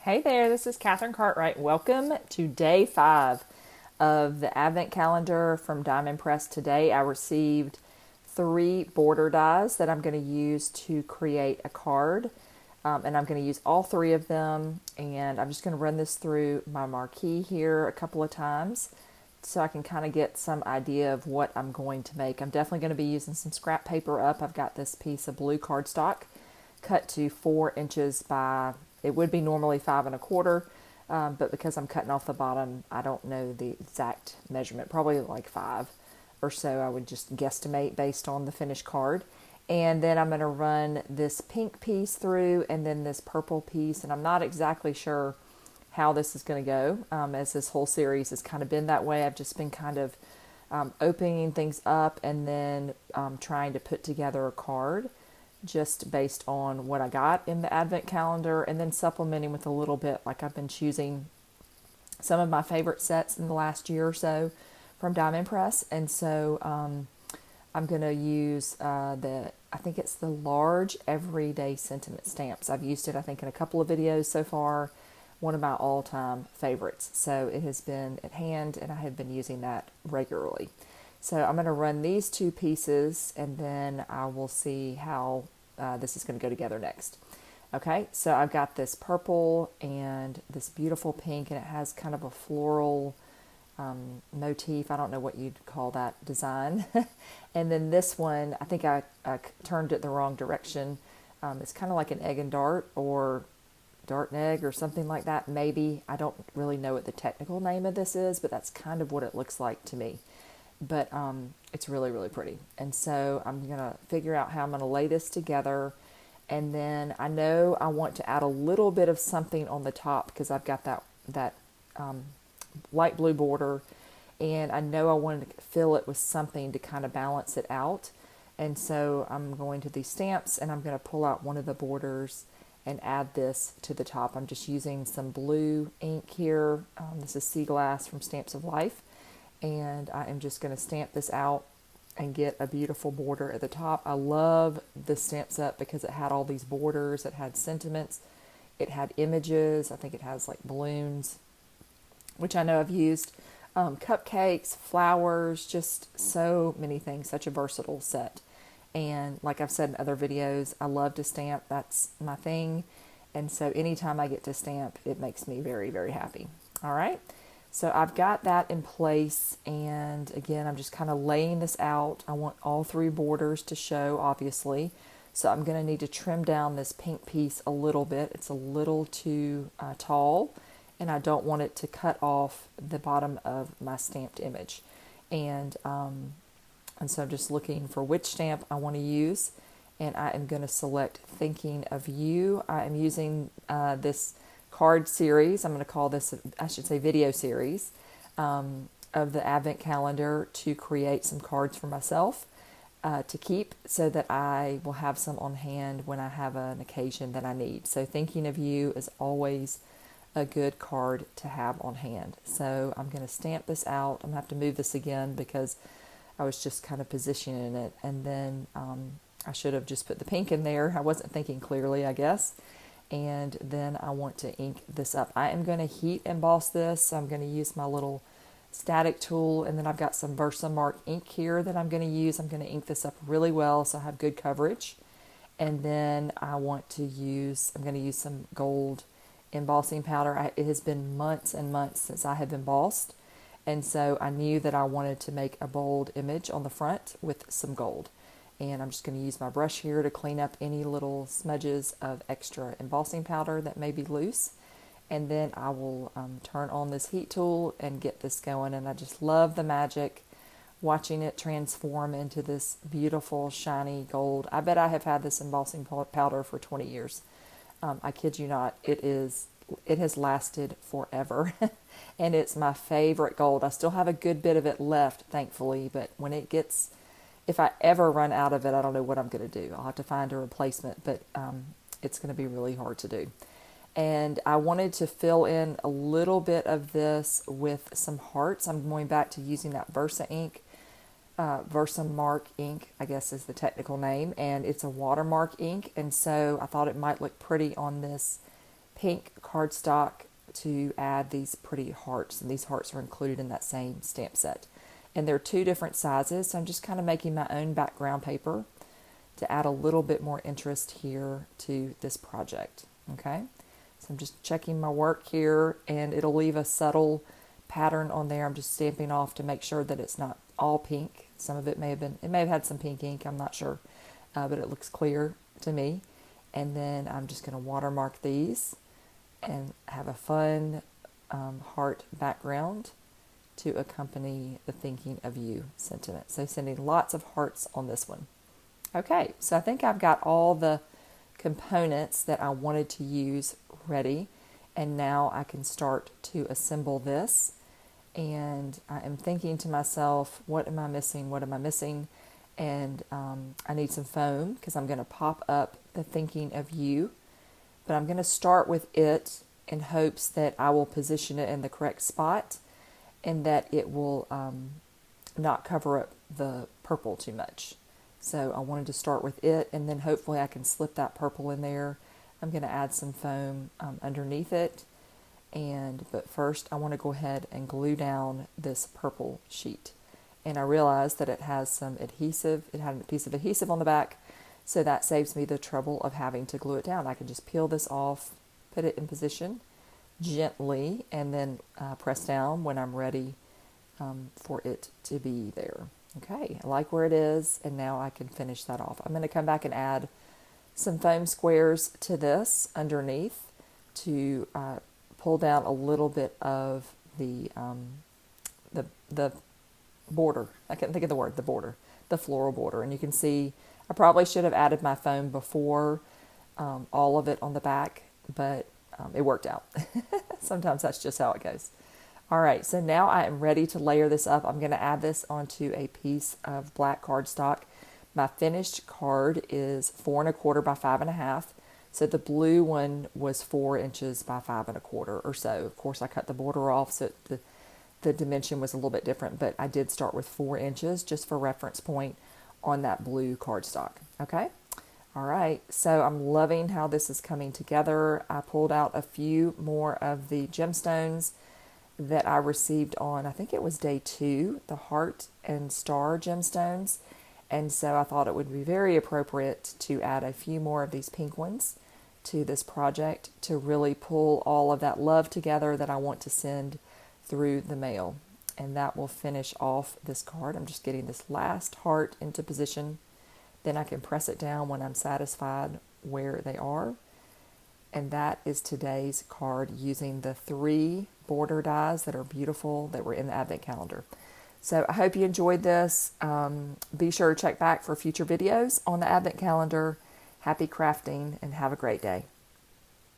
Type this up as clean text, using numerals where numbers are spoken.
Hey there, this is Katherine Cartwright. Welcome to day 5 of the Advent calendar from Diamond Press. Today I received 3 border dies that I'm going to use to create a card. And I'm going to use all 3 of them, and I'm just going to run this through my Marquise here a couple of times so I can kind of get some idea of what I'm going to make. I'm definitely going to be using some scrap paper up. I've got this piece of blue cardstock cut to 4 inches by, it would be normally 5 1/4, but because I'm cutting off the bottom, I don't know the exact measurement, probably like 5 or so. I would just guesstimate based on the finished card. And then I'm going to run this pink piece through and then this purple piece, and I'm not exactly sure how this is going to go, as this whole series has kind of been that way. I've just been kind of opening things up and then trying to put together a card just based on what I got in the Advent calendar, and then supplementing with a little bit, like I've been choosing some of my favorite sets in the last year or so from Diamond Press. And so I'm going to use I think it's the large everyday sentiment stamps. I've used it, I think, in a couple of videos so far. One of my all-time favorites. So it has been at hand, and I have been using that regularly. So I'm going to run these 2 pieces, and then I will see how this is going to go together next. Okay, so I've got this purple and this beautiful pink, and it has kind of a floral motif. I don't know what you'd call that design. And then this one, I think I turned it the wrong direction. It's kind of like an egg and dart, or dart and egg, or something like that. Maybe. I don't really know what the technical name of this is, but that's kind of what it looks like to me. But it's really, really pretty. And so I'm going to figure out how I'm going to lay this together. And then I know I want to add a little bit of something on the top because I've got that light blue border, and I know I wanted to fill it with something to kind of balance it out. And so I'm going to these stamps, and I'm going to pull out one of the borders and add this to the top. I'm just using some blue ink here. This is Sea Glass from Stamps of Life, and I am just going to stamp this out and get a beautiful border at the top. I love this stamp set because it had all these borders. It had sentiments, it had images. I think it has like balloons, which I know I've used, cupcakes, flowers, just so many things. Such a versatile set. And like I've said in other videos, I love to stamp. That's my thing. And so anytime I get to stamp, it makes me very, very happy. All right. So I've got that in place. And again, I'm just kind of laying this out. I want all 3 borders to show, obviously. So I'm going to need to trim down this pink piece a little bit. It's a little too tall, and I don't want it to cut off the bottom of my stamped image. And so I'm just looking for which stamp I want to use, and I am going to select Thinking of You. I am using this card series. I'm going to call this, I should say, video series of the Advent calendar to create some cards for myself to keep, so that I will have some on hand when I have an occasion that I need. So Thinking of You is always a good card to have on hand. So I'm going to stamp this out. I'm going to have to move this again because I was just kind of positioning it, and then I should have just put the pink in there. I wasn't thinking clearly, I guess. And then I want to ink this up. I am going to heat emboss this. So I'm going to use my little static tool, and then I've got some Versamark ink here that I'm going to use. I'm going to ink this up really well so I have good coverage. And then I'm going to use some gold embossing powder. It has been months and months since I have embossed. And so I knew that I wanted to make a bold image on the front with some gold. And I'm just going to use my brush here to clean up any little smudges of extra embossing powder that may be loose. And then I will turn on this heat tool and get this going. And I just love the magic, watching it transform into this beautiful, shiny gold. I bet I have had this embossing powder for 20 years. I kid you not. It has lasted forever. And it's my favorite gold. I still have a good bit of it left, thankfully, but if I ever run out of it, I don't know what I'm going to do. I'll have to find a replacement, but it's going to be really hard to do. And I wanted to fill in a little bit of this with some hearts. I'm going back to using that Versamark ink, I guess is the technical name, and it's a watermark ink, and so I thought it might look pretty on this pink cardstock to add these pretty hearts, and these hearts are included in that same stamp set. And they're two different sizes, so I'm just kind of making my own background paper to add a little bit more interest here to this project. Okay, so I'm just checking my work here, and it'll leave a subtle pattern on there. I'm just stamping off to make sure that it's not all pink. Some of it may have had some pink ink, I'm not sure, but it looks clear to me. And then I'm just going to watermark these and have a fun heart background to accompany the thinking of you sentiment. So sending lots of hearts on this one. Okay, so I think I've got all the components that I wanted to use ready, and now I can start to assemble this. And I am thinking to myself, what am I missing? What am I missing? And I need some foam because I'm going to pop up the thinking of you, but I'm going to start with it in hopes that I will position it in the correct spot and that it will not cover up the purple too much. So I wanted to start with it, and then hopefully I can slip that purple in there. I'm going to add some foam underneath it, but first I want to go ahead and glue down this purple sheet. And I realized that it has some adhesive. It had a piece of adhesive on the back, so that saves me the trouble of having to glue it down. I can just peel this off, put it in position gently, and then press down when I'm ready for it to be there. Okay, I like where it is, and now I can finish that off. I'm going to come back and add some foam squares to this underneath to pull down a little bit of the border. I can't think of the word, the border, the floral border. And you can see I probably should have added my foam before all of it on the back, but it worked out. Sometimes that's just how it goes. All right, so now I am ready to layer this up. I'm going to add this onto a piece of black cardstock. My finished card is 4 1/4 by 5 1/2. So the blue one was 4 inches by 5 1/4 or so. Of course, I cut the border off, so the dimension was a little bit different, but I did start with 4 inches just for reference point on that blue cardstock. Okay. All right. So I'm loving how this is coming together. I pulled out a few more of the gemstones that I received on, I think it was day 2, the heart and star gemstones. And so I thought it would be very appropriate to add a few more of these pink ones to this project to really pull all of that love together that I want to send through the mail. And that will finish off this card. I'm just getting this last heart into position. Then I can press it down when I'm satisfied where they are. And that is today's card using the 3 border dies that are beautiful that were in the Advent calendar. So I hope you enjoyed this. Be sure to check back for future videos on the Advent calendar. Happy crafting and have a great day.